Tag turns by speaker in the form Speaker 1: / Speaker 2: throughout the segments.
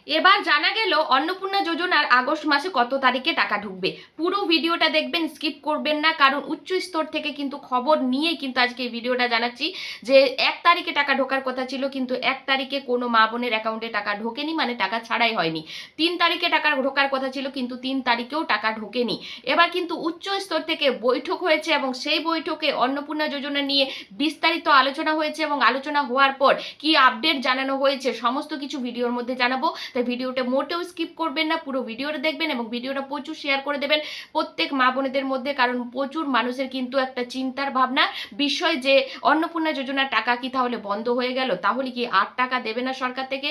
Speaker 1: এবার জানা গেল অন্নপূর্ণা যোজনার আগস্ট মাসে কত তারিখে টাকা ঢুকবে। পুরো ভিডিওটা দেখবেন, স্কিপ করবেন না, কারণ উচ্চ স্তর থেকে কিন্তু খবর নিয়ে কিন্তু আজকে এই ভিডিওটা জানাচ্ছি যে 1 তারিখে টাকা ঢোকার কথা ছিল, কিন্তু 1 তারিখে কোনো মা বোনের অ্যাকাউন্টে টাকা ঢোকেনি, মানে টাকা ছাড়াই হয়নি। 3 তারিখে টাকা ঢোকার কথা ছিল, কিন্তু 3 তারিখেও টাকা ঢোকেনি। এবার কিন্তু উচ্চ স্তর থেকে বৈঠক হয়েছে এবং সেই বৈঠকে অন্নপূর্ণা যোজনা নিয়ে বিস্তারিত আলোচনা হয়েছে এবং আলোচনা হওয়ার পর কি আপডেট জানানো হয়েছে সমস্ত কিছু ভিডিওর মধ্যে জানাবো। তাই ভিডিওটা মোটেও স্কিপ করবেন না, পুরো ভিডিওটা দেখবেন এবং ভিডিওটা প্রচুর শেয়ার করে দেবেন প্রত্যেক মা বোনেদের মধ্যে, কারণ প্রচুর মানুষের কিন্তু একটা চিন্তার ভাবনা বিষয় যে অন্নপূর্ণা যোজনার টাকা কি তাহলে বন্ধ হয়ে গেল, তাহলে কি আর টাকা দেবে না সরকার থেকে।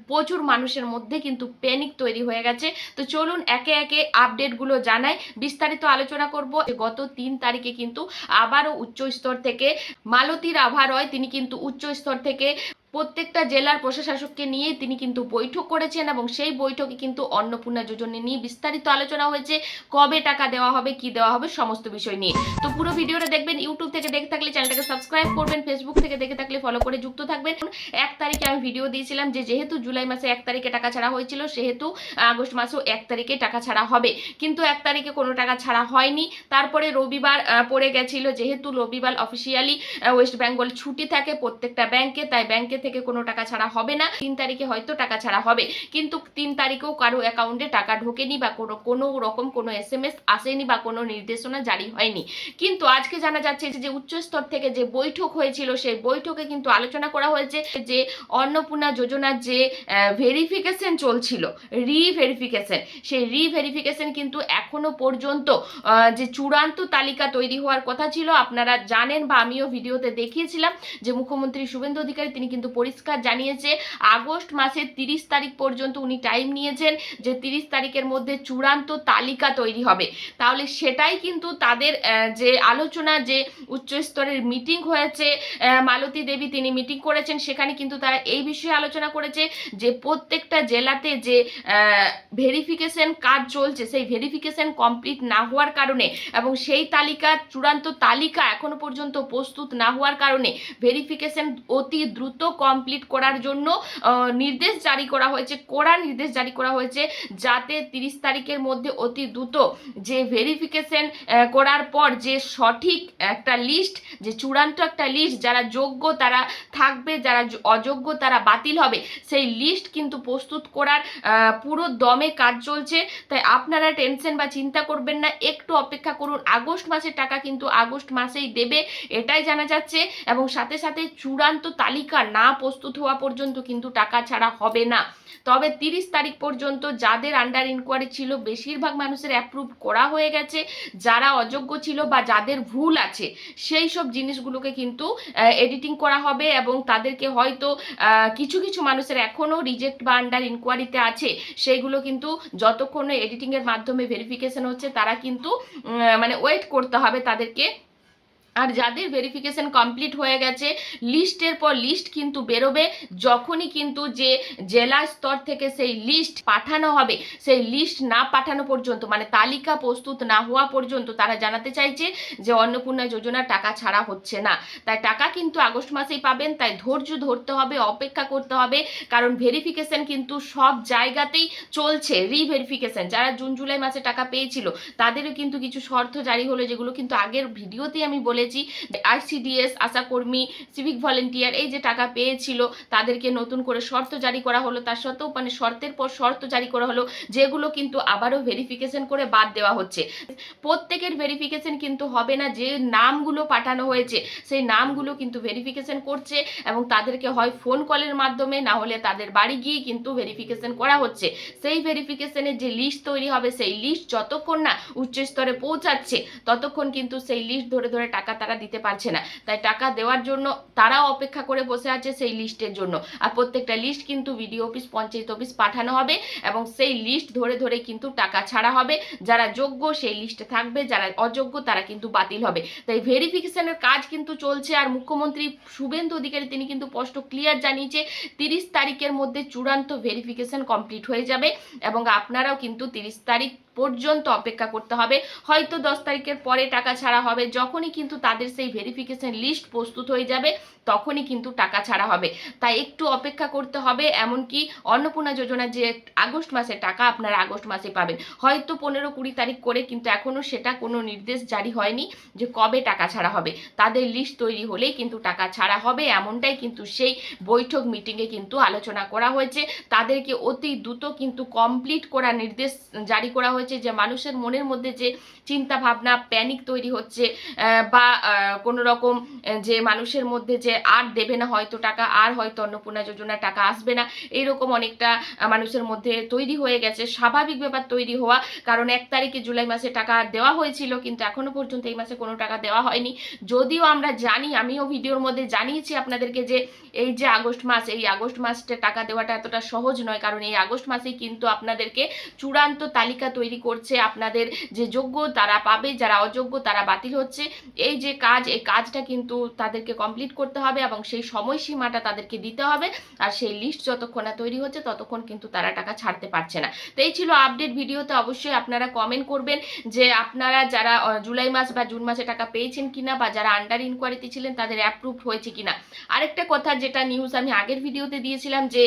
Speaker 1: প্রচুর মানুষের মধ্যে কিন্তু প্যানিক তৈরি হয়ে গেছে। তো চলুন একে একে আপডেটগুলো জানাই, বিস্তারিত আলোচনা করব। গত 3 তারিখে কিন্তু আবারও উচ্চ স্তর থেকে মালতী রাভা রয় তিনি কিন্তু উচ্চ স্তর থেকে প্রত্যেকটা জেলার প্রশাসককে নিয়ে তিনি কিন্তু বৈঠক করেছেন এবং সেই বৈঠকে কিন্তু অন্নপূর্ণা যোজনা নিয়ে বিস্তারিত আলোচনা হয়েছে, কবে টাকা দেওয়া হবে, কি দেওয়া হবে, সমস্ত বিষয় নিয়ে। তো পুরো ভিডিওটা দেখবেন। ইউটিউব থেকে দেখে থাকলে চ্যানেলটাকে সাবস্ক্রাইব করবেন, ফেসবুক থেকে দেখে থাকলে ফলো করে যুক্ত থাকবেন। 1 তারিখে আমি ভিডিও দিয়েছিলাম যে যেহেতু জুলাই মাসে 1 তারিখে টাকা ছাড়া হয়েছিল, সেহেতু আগস্ট মাসেও 1 তারিখে টাকা ছাড়া হবে, কিন্তু 1 তারিখে কোনো টাকা ছাড়া হয়নি। তারপরে রবিবার পড়ে গেছিল, যেহেতু রবিবার অফিসিয়ালি ওয়েস্ট বেঙ্গল ছুটি থাকে প্রত্যেকটা ব্যাংকে, তাই ব্যাংকে থেকে কোনো টাকা ছাড়া হবে না। 3 তারিখে হয়তো টাকা ছাড়া হবে, কিন্তু 3 তারিখেও কারো অ্যাকাউন্টে টাকা ঢোকেনি বা কোনো রকম কোনো SMS আসেনি বা কোনো নির্দেশনা জারি হয়নি। কিন্তু আজকে জানা যাচ্ছে যে উচ্চ স্তর থেকে যে বৈঠক হয়েছিল, সেই বৈঠকে কিন্তু আলোচনা করা হয়েছে যে অন্নপূর্ণা যোজনার যে ভেরিফিকেশন চলছিল, রিভেরিফিকেশন, সেই রিভেরিফিকেশন কিন্তু এখনো পর্যন্ত যে চূড়ান্ত তালিকা তৈরি হওয়ার কথা ছিল, আপনারা জানেন বা আমিও ভিডিওতে দেখিয়েছিলাম যে মুখ্যমন্ত্রী শুভেন্দু অধিকারী তিনি কিন্তু পরিষ্কার জানিয়েছে আগস্ট মাসের 30 তারিখ পর্যন্ত উনি টাইম নিয়েছেন যে 30 তারিখের মধ্যে চূড়ান্ত তালিকা তৈরি হবে। তাহলে সেটাই কিন্তু তাদের যে আলোচনা, যে উচ্চ স্তরের মিটিং হয়েছে, মালতী দেবী তিনি মিটিং করেছেন, সেখানে কিন্তু তারা এই বিষয়ে আলোচনা করেছে যে প্রত্যেকটা জেলাতে যে ভেরিফিকেশন কাজ চলছে, সেই ভেরিফিকেশন কমপ্লিট না হওয়ার কারণে এবং সেই তালিকা চূড়ান্ত তালিকা এখনো পর্যন্ত প্রস্তুত না হওয়ার কারণে ভেরিফিকেশন অতি দ্রুত কমপ্লিট করার জন্য নির্দেশ জারি করা হয়েছে, কড়া নির্দেশ জারি করা হয়েছে, যাতে 30 তারিখের মধ্যে অতি দ্রুত যে ভেরিফিকেশন করার পর যে সঠিক একটা লিস্ট, যে চূড়ান্ত একটা লিস্ট, যারা যোগ্য তারা থাকবে, যারা অযোগ্য তারা বাতিল হবে, সেই লিস্ট কিন্তু প্রস্তুত করার পুরো দমে কাজ চলছে। তাই আপনারা টেনশন বা চিন্তা করবেন না, একটু অপেক্ষা করুন। আগস্ট মাসের টাকা কিন্তু আগস্ট মাসেই দেবে, এটাই জানা যাচ্ছে। এবং সাথে সাথে চূড়ান্ত তালিকা না প্রস্তুত হওয়া পর্যন্ত কিন্তু টাকা ছাড়া হবে না। তবে 30 তারিখ পর্যন্ত যাদের আন্ডার ইনকোয়ারি ছিল, বেশিরভাগ মানুষের অ্যাপ্রুভ করা হয়ে গেছে। যারা অযোগ্য ছিল বা যাদের ভুল আছে, সেই সব জিনিসগুলোকে কিন্তু এডিটিং করা হবে এবং তাদেরকে হয়তো কিছু কিছু মানুষের এখনও রিজেক্ট বা আন্ডার ইনকোয়ারিতে আছে, সেইগুলো কিন্তু যতক্ষণ এডিটিংয়ের মাধ্যমে ভেরিফিকেশন হচ্ছে তারা কিন্তু মানে ওয়েট করতে হবে তাদেরকে। আর যাদের ভেরিফিকেশন কমপ্লিট হয়ে গেছে, লিস্টের পর লিস্ট কিন্তু বেরোবে, যখনই কিন্তু যে জেলা স্তর থেকে সেই লিস্ট পাঠানো হবে, সেই লিস্ট না পাঠানো পর্যন্ত, মানে তালিকা প্রস্তুত না হওয়া পর্যন্ত তারা জানাতে চাইছে যে অন্নপূর্ণা যোজনার টাকা ছাড়া হচ্ছে না। তাই টাকা কিন্তু আগস্ট মাসেই পাবেন, তাই ধৈর্য ধরতে হবে, অপেক্ষা করতে হবে, কারণ ভেরিফিকেশন কিন্তু সব জায়গাতেই চলছে। রিভেরিফিকেশন যারা জুন জুলাই মাসে টাকা পেয়েছিল তাদেরও কিন্তু কিছু শর্ত জারি হলো, যেগুলো কিন্তু আগের ভিডিওতেই আমি বলেছি। ICDS আশাকর্মী, সিভিক ভলেন্টিয়ার এই যে টাকা পেয়েছিল তাদেরকে নতুন করে শর্ত জারি করা হলো, তার সত্ত্বেও মানে শর্তের পর শর্ত জারি করা হলো, যেগুলো কিন্তু আবারও ভেরিফিকেশন করে বাদ দেওয়া হচ্ছে। প্রত্যেকের ভেরিফিকেশন কিন্তু হবে না, যে নামগুলো পাঠানো হয়েছে সেই নামগুলো কিন্তু ভেরিফিকেশন করছে এবং তাদেরকে হয় ফোন কলের মাধ্যমে, না হলে তাদের বাড়ি গিয়ে কিন্তু ভেরিফিকেশন করা হচ্ছে। সেই ভেরিফিকেশনের যে লিস্ট তৈরি হবে, সেই লিস্ট যতক্ষণ না উচ্চ স্তরে পৌঁছাচ্ছে ততক্ষণ কিন্তু সেই লিস্ট ধরে ধরে টাকা তারা দিতে পারছে না। তাই টাকা দেওয়ার জন্য তারাও অপেক্ষা করে বসে আছে সেই লিস্টের জন্য। আর প্রত্যেকটা লিস্ট কিন্তু বিডিও অফিস, পঞ্চায়েত অফিস পাঠানো হবে এবং সেই লিস্ট ধরে ধরে কিন্তু টাকা ছাড়া হবে। যারা যোগ্য সেই লিস্টে থাকবে, যারা অযোগ্য তারা কিন্তু বাতিল হবে। তাই ভেরিফিকেশনের কাজ কিন্তু চলছে। আর মুখ্যমন্ত্রী শুভেন্দু অধিকারী তিনি কিন্তু স্পষ্ট ক্লিয়ার জানিয়েছে 30 তারিখের মধ্যে চূড়ান্ত ভেরিফিকেশন কমপ্লিট হয়ে যাবে এবং আপনারাও কিন্তু 30 তারিখ পর্যন্ত অপেক্ষা করতে হবে। হয়তো 10 তারিখের পরে টাকা ছাড়া হবে, যখনই কিন্তু তাদের সেই ভেরিফিকেশন লিস্ট প্রস্তুত হয়ে যাবে তখনই কিন্তু টাকা ছাড়া হবে। তাই একটু অপেক্ষা করতে হবে। এমনকি অন্নপূর্ণা যোজনা যে আগস্ট মাসের টাকা আপনারা আগস্ট মাসে পাবেন, হয়তো 15-20 তারিখ করে, কিন্তু এখনো সেটা কোনো নির্দেশ জারি হয়নি যে কবে টাকা ছাড়া হবে। তাদের লিস্ট তৈরি হলেই কিন্তু টাকা ছাড়া হবে, এমনটাই কিন্তু সেই বৈঠক মিটিংয়ে কিন্তু আলোচনা করা হয়েছে। তাদেরকে অতি দ্রুত কিন্তু কমপ্লিট করার নির্দেশ জারি করা হয়েছে, যে মানুষের মনের মধ্যে যে চিন্তা ভাবনা প্যানিক তৈরি হচ্ছে, বা কোনো রকম যে মানুষের মধ্যে যে আর দেবে না হয়তো টাকা, আর হয়তো অন্নপূর্ণা যোজনার টাকা আসবে না, এইরকম অনেকটা মানুষের মধ্যে তৈরি হয়ে গেছে। স্বাভাবিক ব্যাপার তৈরি হওয়া, কারণ 1 তারিখে জুলাই মাসে টাকা দেওয়া হয়েছিল, কিন্তু এখনো পর্যন্ত এই মাসে কোনো টাকা দেওয়া হয়নি। যদিও আমরা জানি, আমিও ভিডিওর মধ্যে জানিয়েছি আপনাদেরকে, যে এই যে আগস্ট মাস, এই আগস্ট মাসে টাকা দেওয়াটা এতটা সহজ নয়, কারণ এই আগস্ট মাসেই কিন্তু আপনাদেরকে চূড়ান্ত তালিকা তৈরি করছে। আপনাদের যে যোগ্য তারা পাবে, যারা অযোগ্য তারা বাতিল হচ্ছে। এই যে কাজ, এই কাজটা কিন্তু তাদেরকে কমপ্লিট করতে হবে এবং সেই সময়সীমাটা তাদেরকে দিতে হবে। আর সেই লিস্ট যতক্ষণ না তৈরি হচ্ছে ততক্ষণ কিন্তু তারা টাকা ছাড়তে পারছে না। তো এই ছিল আপডেট ভিডিওতে। অবশ্যই আপনারা কমেন্ট করবেন যে আপনারা যারা জুলাই মাস বা জুন মাসে টাকা পেয়েছেন কিনা, বা যারা আন্ডার ইনকোয়ারিতে ছিলেন তাদের অ্যাপ্রুভ হয়েছে কিনা। আরেকটা কথা, যেটা নিউজ আমি আগের ভিডিওতে দিয়েছিলাম, যে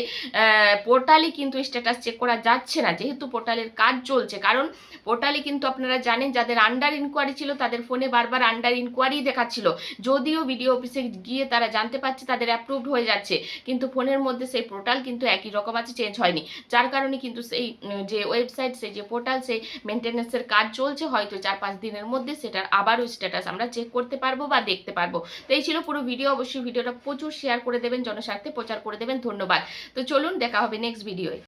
Speaker 1: পোর্টালে কিন্তু স্ট্যাটাস চেক করা যাচ্ছে না, যেহেতু পোর্টালের কাজ চলছে। কারণ পোর্টালে কিন্তু আপনারা জানেন, যাদের আন্ডার ইনকোয়ারি ছিল তাদের ফোনে বারবার আন্ডার ইনকোয়ারি দেখাচ্ছিল, যদিও বিডিও অফিসে গিয়ে তারা জানতে পারছে তাদের অ্যাপ্রুভড হয়ে যাচ্ছে, কিন্তু ফোনের মধ্যে সেই পোর্টাল কিন্তু একই রকম আছে, চেঞ্জ হয়নি। যার কারণে কিন্তু সেই যে ওয়েবসাইট, সেই যে পোর্টাল, সেই মেনটেন্যান্সের কাজ চলছে। হয়তো 4-5 দিনের মধ্যে সেটার আবারও স্ট্যাটাস আমরা চেক করতে পারবো বা দেখতে পারবো। তো এই ছিল পুরো ভিডিও। অবশ্যই ভিডিওটা প্রচুর শেয়ার করে দেবেন, জনস্বার্থে প্রচার করে দেবেন। ধন্যবাদ। তো চলুন, দেখা হবে নেক্সট ভিডিওয়।